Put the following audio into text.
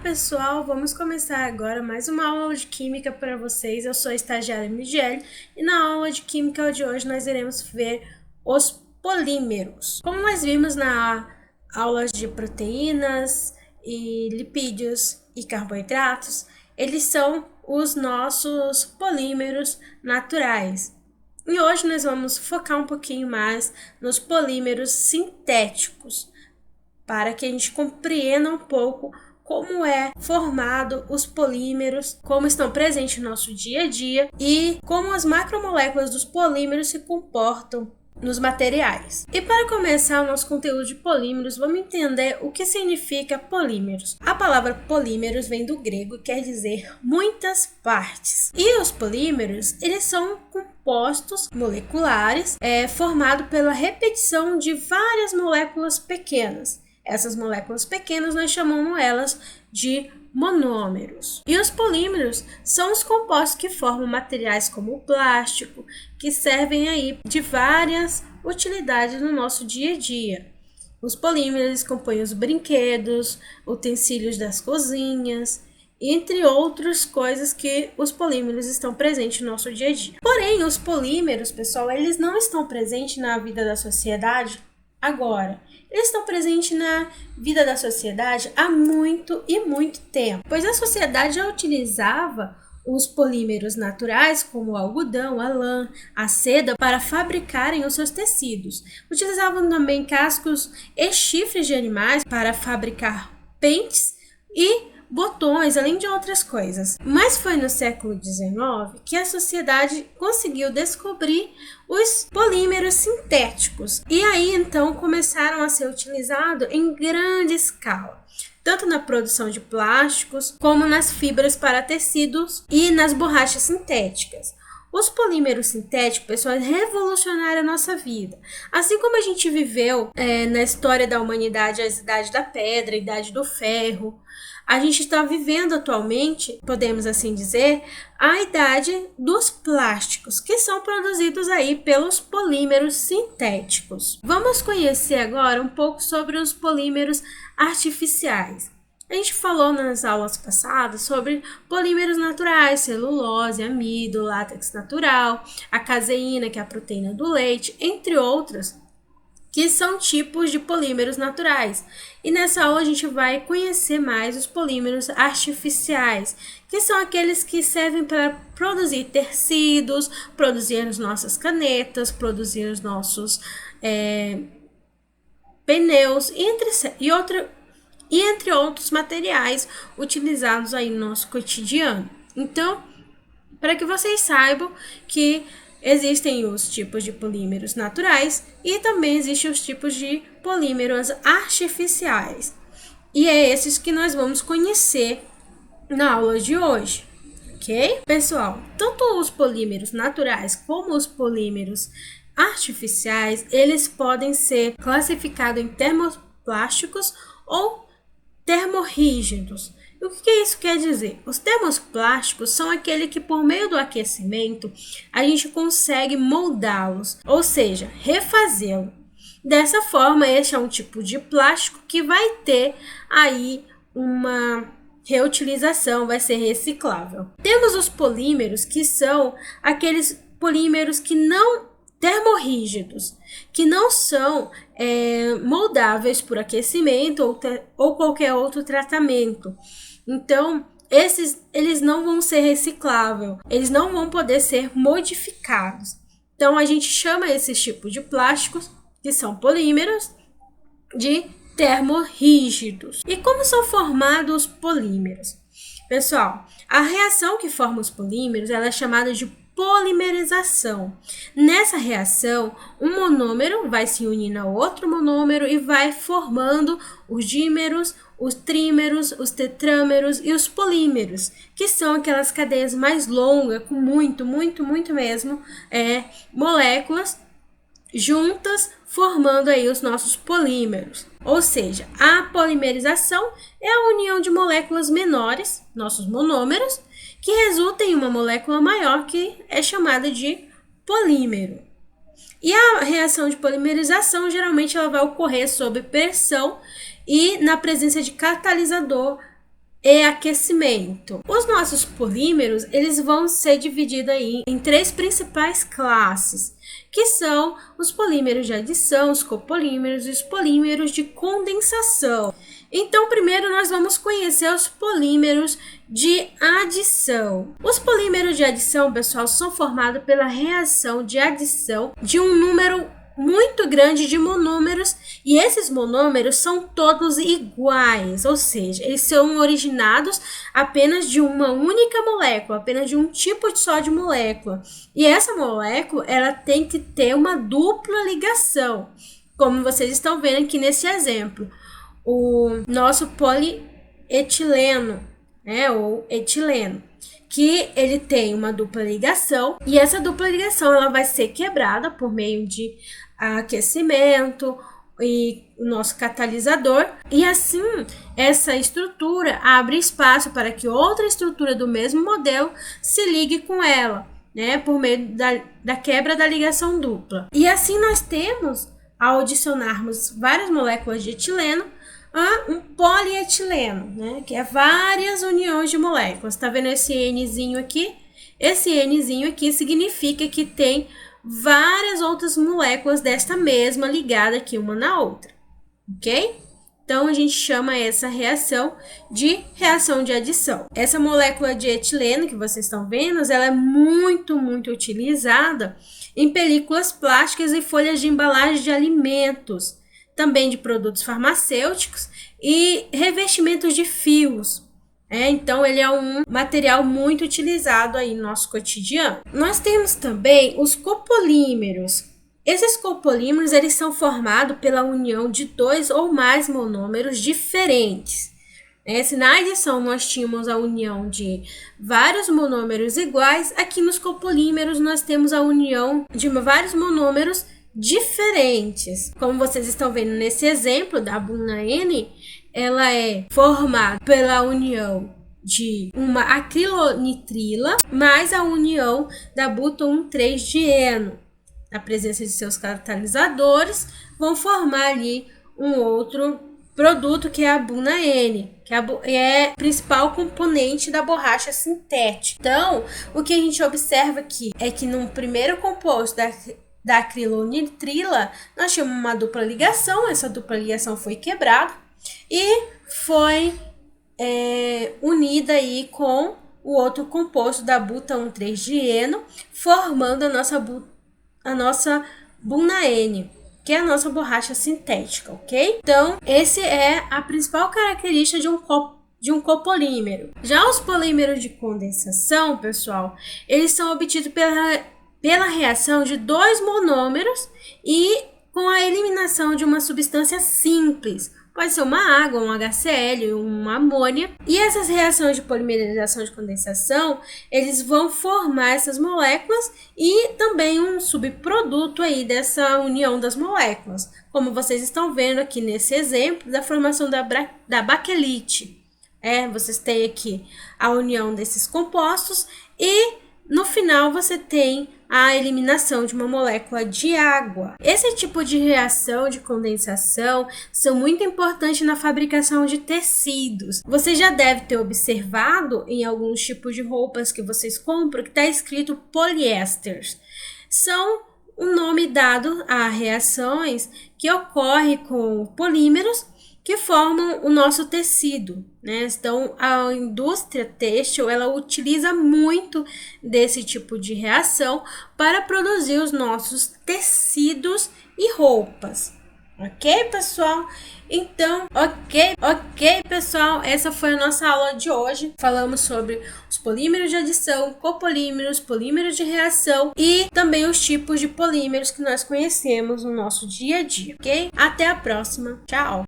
Pessoal, vamos começar agora mais uma aula de Química para vocês. Eu sou a estagiária Midiele e na aula de Química de hoje nós iremos ver os polímeros. Como nós vimos na aula de proteínas e lipídios e carboidratos, eles são os nossos polímeros naturais. E hoje nós vamos focar um pouquinho mais nos polímeros sintéticos, para que a gente compreenda um pouco como é formado os polímeros, como estão presentes no nosso dia a dia e como as macromoléculas dos polímeros se comportam nos materiais. E para começar o nosso conteúdo de polímeros, vamos entender o que significa polímeros. A palavra polímeros vem do grego e quer dizer muitas partes. E os polímeros, eles são compostos moleculares formados pela repetição de várias moléculas pequenas. Essas moléculas pequenas nós chamamos elas de monômeros. E os polímeros são os compostos que formam materiais como o plástico, que servem aí de várias utilidades no nosso dia a dia. Os polímeros compõem os brinquedos, utensílios das cozinhas, entre outras coisas que os polímeros estão presentes no nosso dia a dia. Porém, os polímeros, pessoal, eles não estão presentes na vida da sociedade agora. Eles estão presentes na vida da sociedade há muito e muito tempo, pois a sociedade já utilizava os polímeros naturais, como o algodão, a lã, a seda, para fabricarem os seus tecidos. Utilizavam também cascos e chifres de animais para fabricar pentes e botões, além de outras coisas. Mas foi no século XIX que a sociedade conseguiu descobrir os polímeros sintéticos. E aí, então, começaram a ser utilizados em grande escala, tanto na produção de plásticos, como nas fibras para tecidos e nas borrachas sintéticas. Os polímeros sintéticos, pessoal, revolucionaram a nossa vida. Assim como a gente viveu na história da humanidade a Idade da Pedra, a Idade do Ferro, a gente está vivendo atualmente, podemos assim dizer, a idade dos plásticos, que são produzidos aí pelos polímeros sintéticos. Vamos conhecer agora um pouco sobre os polímeros artificiais. A gente falou nas aulas passadas sobre polímeros naturais, celulose, amido, látex natural, a caseína, que é a proteína do leite, entre outros, que são tipos de polímeros naturais. E nessa aula a gente vai conhecer mais os polímeros artificiais, que são aqueles que servem para produzir tecidos, produzir as nossas canetas, produzir os nossos pneus e entre outros materiais utilizados aí no nosso cotidiano. Então, para que vocês saibam que existem os tipos de polímeros naturais e também existem os tipos de polímeros artificiais. E é esses que nós vamos conhecer na aula de hoje, ok? Pessoal, tanto os polímeros naturais como os polímeros artificiais, eles podem ser classificados em termoplásticos ou termorrígidos. E o que isso quer dizer? Os termoplásticos são aqueles que, por meio do aquecimento, a gente consegue moldá-los, ou seja, refazê-los. Dessa forma, este é um tipo de plástico que vai ter aí uma reutilização, vai ser reciclável. Temos os polímeros, que são aqueles polímeros que não termorrígidos, que não são moldáveis por aquecimento ou qualquer outro tratamento. Então, eles não vão ser recicláveis, eles não vão poder ser modificados. Então, a gente chama esses tipos de plásticos, que são polímeros, de termorrígidos. E como são formados os polímeros? Pessoal, a reação que forma os polímeros ela é chamada de polimerização. Nessa reação, um monômero vai se unir a outro monômero e vai formando os dímeros, os trímeros, os tetrâmeros e os polímeros, que são aquelas cadeias mais longas, com muito mesmo, moléculas juntas, formando aí os nossos polímeros. Ou seja, a polimerização é a união de moléculas menores, nossos monômeros, que resulta em uma molécula maior que é chamada de polímero. E a reação de polimerização geralmente ela vai ocorrer sob pressão e na presença de catalisador e aquecimento. Os nossos polímeros, eles vão ser divididos aí em três principais classes, que são os polímeros de adição, os copolímeros e os polímeros de condensação. Então, primeiro nós vamos conhecer os polímeros de adição. Os polímeros de adição, pessoal, são formados pela reação de adição de um número muito grande de monômeros, e esses monômeros são todos iguais, ou seja, eles são originados apenas de uma única molécula, apenas de um tipo só de molécula. E essa molécula, ela tem que ter uma dupla ligação, como vocês estão vendo aqui nesse exemplo. O nosso polietileno, ou etileno, que ele tem uma dupla ligação, e essa dupla ligação ela vai ser quebrada por meio de aquecimento e o nosso catalisador, e assim essa estrutura abre espaço para que outra estrutura do mesmo modelo se ligue com ela, por meio da quebra da ligação dupla. E assim nós temos, ao adicionarmos várias moléculas de etileno, um polietileno, que é várias uniões de moléculas. Tá vendo esse Nzinho aqui? Esse Nzinho aqui significa que tem várias outras moléculas desta mesma ligada aqui uma na outra, ok? Então, a gente chama essa reação de reação de adição. Essa molécula de etileno que vocês estão vendo, ela é muito utilizada em películas plásticas e folhas de embalagem de alimentos, também de produtos farmacêuticos e revestimentos de fios. Então, ele é um material muito utilizado aí no nosso cotidiano. Nós temos também os copolímeros. Esses copolímeros, eles são formados pela união de dois ou mais monômeros diferentes. Se na adição nós tínhamos a união de vários monômeros iguais, aqui nos copolímeros nós temos a união de vários monômeros diferentes. Como vocês estão vendo nesse exemplo da buna N, ela é formada pela união de uma acrilonitrila mais a união da buta-1,3-dieno. Na presença de seus catalisadores, vão formar ali um outro produto que é a buna N, que é o principal componente da borracha sintética. Então, o que a gente observa aqui é que no primeiro composto da acrilonitrila, nós tínhamos uma dupla ligação, essa dupla ligação foi quebrada e foi unida aí com o outro composto da buta-1,3-dieno, formando a nossa buna N, que é a nossa borracha sintética, ok? Então, esse é a principal característica de um copolímero. Já os polímeros de condensação, pessoal, eles são obtidos pela reação de dois monômeros e com a eliminação de uma substância simples. Pode ser uma água, um HCl, uma amônia. E essas reações de polimerização de condensação, eles vão formar essas moléculas e também um subproduto aí dessa união das moléculas. Como vocês estão vendo aqui nesse exemplo da formação da baquelite. Vocês têm aqui a união desses compostos e no final você tem a eliminação de uma molécula de água. Esse tipo de reação de condensação são muito importantes na fabricação de tecidos. Você já deve ter observado em alguns tipos de roupas que vocês compram que está escrito poliéster. São o nome dado a reações que ocorrem com polímeros que formam o nosso tecido, Então, a indústria têxtil, ela utiliza muito desse tipo de reação para produzir os nossos tecidos e roupas. Ok, pessoal? Então, ok, pessoal, essa foi a nossa aula de hoje. Falamos sobre os polímeros de adição, copolímeros, polímeros de reação e também os tipos de polímeros que nós conhecemos no nosso dia a dia, ok? Até a próxima, tchau!